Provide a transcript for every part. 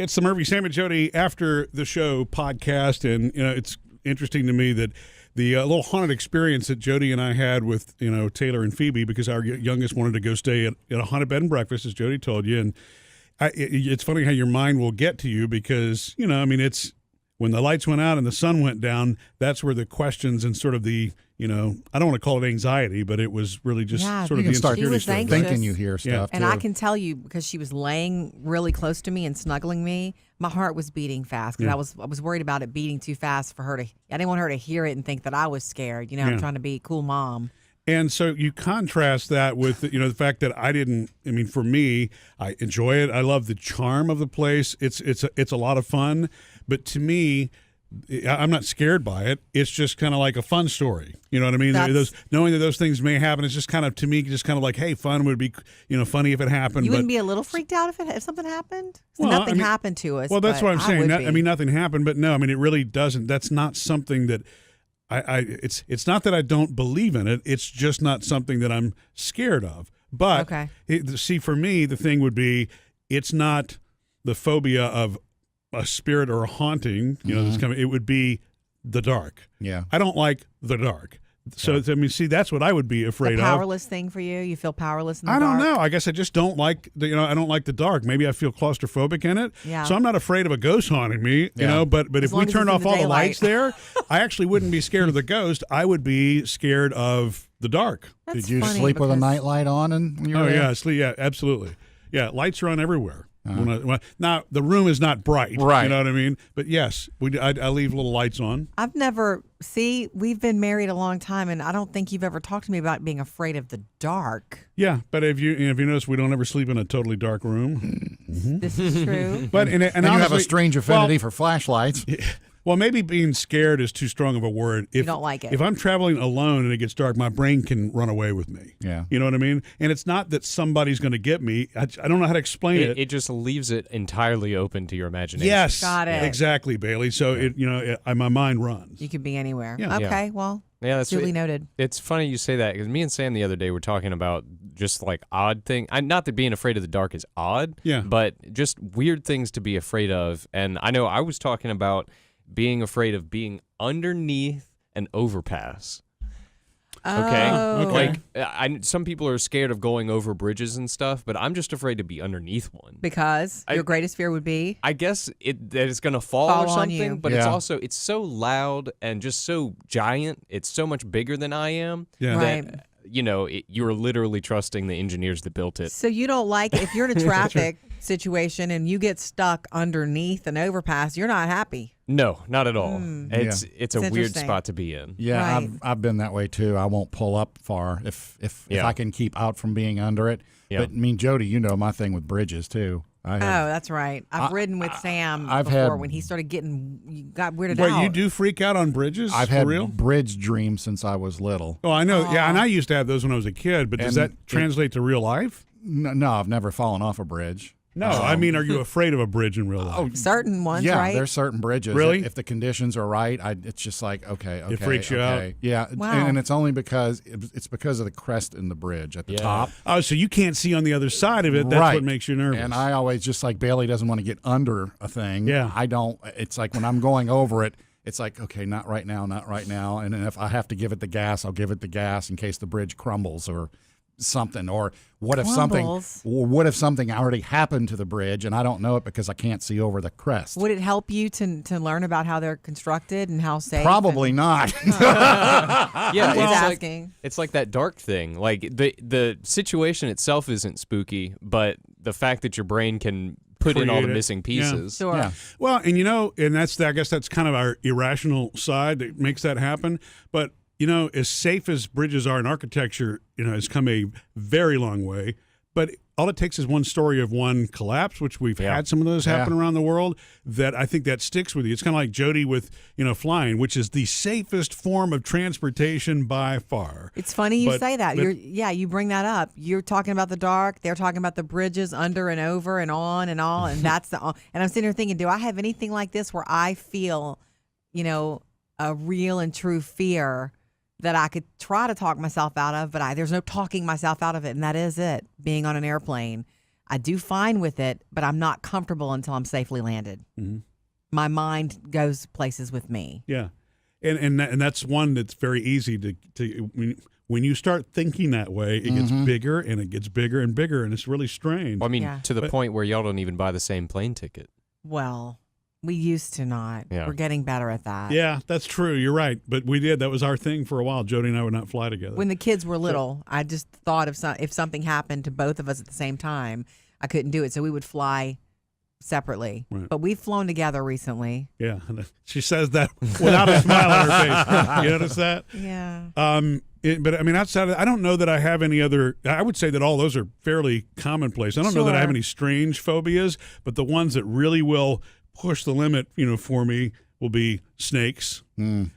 It's the Murphy, Sam, and Jody After the Show podcast, and it's interesting to me that the little haunted experience that Jody and I had with Taylor and Phoebe, because our youngest wanted to go stay at a haunted bed and breakfast, as Jody told you, and it's funny how your mind will get to you because it's when the lights went out and the sun went down. That's where the questions and sort of the I don't want to call it anxiety, but it was really just sort of the insecurity stuff. Thinking you hear stuff, and I can tell you because she was laying really close to me and snuggling me, my heart was beating fast because I was worried about it beating too fast for her to. I didn't want her to hear it and think that I was scared. I'm trying to be a cool mom. And so you contrast that with the fact that I didn't. I mean, for me, I enjoy it. I love the charm of the place. It's a lot of fun, but to me, I'm not scared by it. It's just kind of like a fun story. You know what I mean? Knowing that those things may happen, it's just kind of, to me, just kind of like, hey, fun would be, funny if it happened. You wouldn't be a little freaked out if something happened? Nothing happened to us. Well, that's what I'm saying. Nothing happened, but no, it really doesn't. That's not something that it's not that I don't believe in it. It's just not something that I'm scared of. But see, for me, the thing would be, it's not the phobia of a spirit or a haunting, that's coming. It would be the dark. Yeah. I don't like the dark. So, see, that's what I would be afraid of. The powerless thing for you? You feel powerless in the dark? I don't know. I guess I just don't like I don't like the dark. Maybe I feel claustrophobic in it. Yeah. So I'm not afraid of a ghost haunting me, but if we turned off all the lights there, I actually wouldn't be scared of the ghost. I would be scared of the dark. That's Did you funny sleep with a nightlight on when you were there? Yeah, sleep. Yeah, absolutely. Yeah, lights are on everywhere. Now the room is not bright, right? You know what I mean. But yes, I leave little lights on. I've never we've been married a long time, and I don't think you've ever talked to me about being afraid of the dark. Yeah, but if you notice, we don't ever sleep in a totally dark room. This is true. But and honestly, you have a strange affinity for flashlights. Well, maybe being scared is too strong of a word. You don't like it. If I'm traveling alone and it gets dark, my brain can run away with me. Yeah. You know what I mean? And it's not that somebody's going to get me. I don't know how to explain it. It just leaves it entirely open to your imagination. Yes. Got it. Exactly, Bailey. So, my mind runs. You could be anywhere. Yeah. Okay, well, that's duly noted. It's funny you say that because me and Sam the other day were talking about just like odd thing. Not that being afraid of the dark is odd, but just weird things to be afraid of. And I know I was talking about being afraid of being underneath an overpass. Okay. Like some people are scared of going over bridges and stuff, but I'm just afraid to be underneath one. Because your greatest fear would be? I guess that it's going to fall or on something, you. but it's so loud and just so giant. It's so much bigger than I am. Yeah. That, you're literally trusting the engineers that built it. So you don't like, if you're in a traffic situation and you get stuck underneath an overpass, you're not happy. No, not at all. It's a weird spot to be in. Yeah, right. I've been that way too. I won't pull up far if I can keep out from being under it. Yeah. But Jody, my thing with bridges too. That's right. I've ridden with Sam before when he started got weirded out. Wait, you do freak out on bridges? I've for had real? bridge dreams since I was little. Oh, I know. Yeah, and I used to have those when I was a kid, but does that translate to real life? No, I've never fallen off a bridge. No, I mean, are you afraid of a bridge in real life? Certain ones, yeah, right? There's certain bridges. Really? If the conditions are right, it's just like, okay. It freaks you out? Yeah, Wow. and it's only because it's because of the crest in the bridge at the top. Oh, so you can't see on the other side of it. That's Right. what makes you nervous. And I always, just like Bailey doesn't want to get under a thing. Yeah. I don't. It's like when I'm going over it, it's like, okay, not right now, not right now. And then if I have to give it the gas, I'll give it the gas in case the bridge crumbles or something. Or what if something already happened to the bridge and I don't know it because I can't see over the crest? Would it help you to learn about how they're constructed and how safe? Probably not. Yeah, it's like that dark thing. Like the situation itself isn't spooky, but the fact that your brain can put in all the missing pieces. Sure. Yeah. Well, and I guess that's kind of our irrational side that makes that happen. But as safe as bridges are in architecture, has come a very long way. But all it takes is one story of one collapse, which we've had some of those happen around the world, that I think that sticks with you. It's kind of like Jodi with, flying, which is the safest form of transportation by far. It's funny you say that. You bring that up. You're talking about the dark. They're talking about the bridges under and over and on and all. And that's and I'm sitting here thinking, do I have anything like this where I feel, a real and true fear that I could try to talk myself out of, but there's no talking myself out of it, and that is it, being on an airplane. I do fine with it, but I'm not comfortable until I'm safely landed. Mm-hmm. My mind goes places with me. Yeah, and that's one that's very easy to when you start thinking that way, it gets bigger and it gets bigger and bigger, and it's really strange. Well, I mean, to the point where y'all don't even buy the same plane ticket. Well, we used to not. Yeah. We're getting better at that. Yeah, that's true. You're right. But we did. That was our thing for a while. Jodi and I would not fly together. When the kids were little, I just thought if something happened to both of us at the same time, I couldn't do it. So we would fly separately. Right. But we've flown together recently. Yeah. She says that without a smile on her face. You notice that? Yeah. But I mean, outside of that, I don't know that I have any other. I would say that all those are fairly commonplace. I don't know that I have any strange phobias, but the ones that really will push the limit, for me, will be snakes. The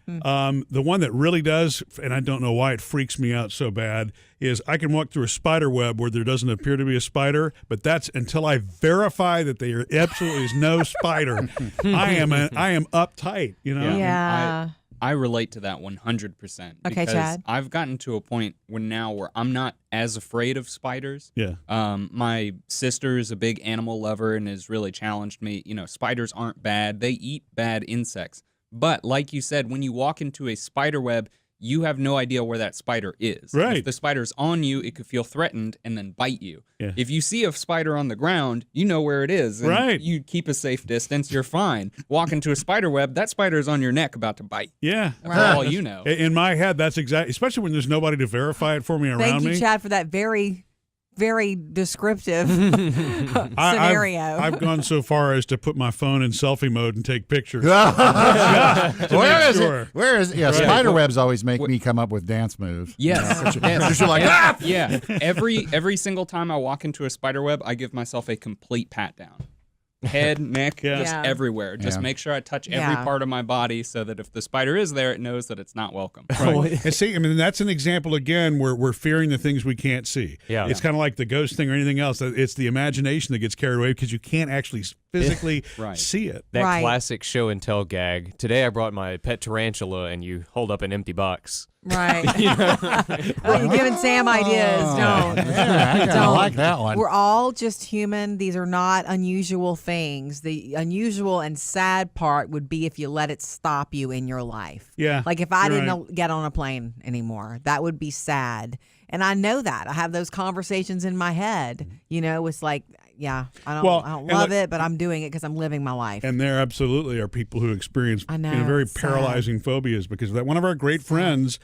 one that really does, and I don't know why it freaks me out so bad, is I can walk through a spider web where there doesn't appear to be a spider, but that's until I verify that there absolutely is no spider. I am uptight. Yeah. I relate to that 100%. Okay, Chad. I've gotten to a point where I'm not as afraid of spiders. Yeah. My sister is a big animal lover and has really challenged me. Spiders aren't bad. They eat bad insects. But like you said, when you walk into a spider web, you have no idea where that spider is. Right. If the spider's on you, it could feel threatened and then bite you. Yeah. If you see a spider on the ground, you know where it is. And right. You keep a safe distance, you're fine. Walk into a spider web, that spider's on your neck about to bite. Yeah. That's all you know. In my head, that's exactly, especially when there's nobody to verify it for me around me. Thank you, Chad, for that very, very descriptive scenario. I've gone so far as to put my phone in selfie mode and take pictures. Where is it? Yeah, Right. spider webs always make me come up with dance moves. Yes. Yes. You're like, ah! Yeah. Every single time I walk into a spider web, I give myself a complete pat down. Head, neck, just Yeah. everywhere. Just make sure I touch every Yeah. part of my body so that if the spider is there, it knows that it's not welcome. Right. And see, I mean, that's an example again where we're fearing the things we can't see. Yeah. It's kind of like the ghost thing or anything else. It's the imagination that gets carried away because you can't actually physically Right. see it. That Right. classic show and tell gag. Today I brought my pet tarantula, and you hold up an empty box. Right. Oh, you're giving Sam ideas. Don't. Yeah, I kind of Don't. like that one. We're all just human. These are not unusual things. The unusual and sad part would be if you let it stop you in your life. Yeah, Like if I you're didn't right. get on a plane anymore, that would be sad. And I know that. I have those conversations in my head. It's like, yeah, I don't and love it, but I'm doing it because I'm living my life. And there absolutely are people who experience I know, very it's sad. paralyzing phobias because that one of our great friends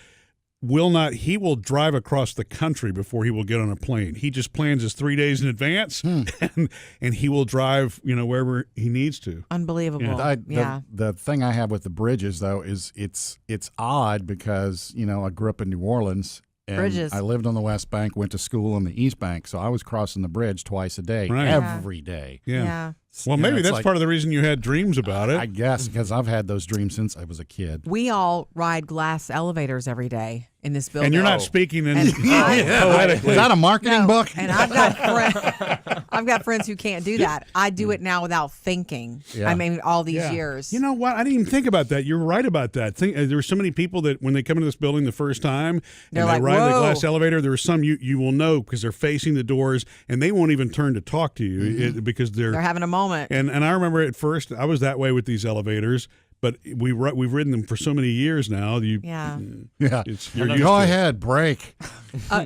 he will drive across the country before he will get on a plane. He just plans his 3 days in advance and he will drive, wherever he needs to. Unbelievable. Yeah. The thing I have with the bridges, though, is it's odd because, I grew up in New Orleans. And Bridges. I lived on the West Bank, went to school on the East Bank, so I was crossing the bridge twice a day, Right. every day. Yeah. Well, maybe it's that's like- part of the reason you had dreams about it. I guess because I've had those dreams since I was a kid. We all ride glass elevators every day in this building. And you're not speaking in And poetically. Was that a marketing book? And I've got friends who can't do that. I do it now without thinking. Yeah. I mean, all these Yeah. years. You know what? I didn't even think about that. You're right about that. There were so many people that when they come into this building the first time They're and they like, ride the "Whoa." glass elevator, there are some you will know because they're facing the doors and they won't even turn to talk to you because They're having a moment. And I remember at first I was that way with these elevators, but we've ridden them for so many years now. Yeah. Yeah. You're used Go to it. ahead, break.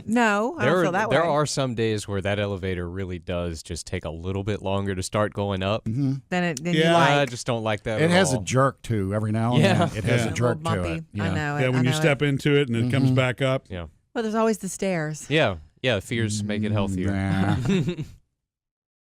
No, I don't feel that way. There are some days where that elevator really does just take a little bit longer to start going up. Then you Yeah. I like. just don't like that It at has all. a jerk, too, every now and Yeah. then. It has Yeah. a jerk a little to bumpy. it. I know it. Yeah, when I you know step into it and it comes back up. Yeah. Well, there's always the stairs. Yeah. Yeah. Fears make it healthier. Nah.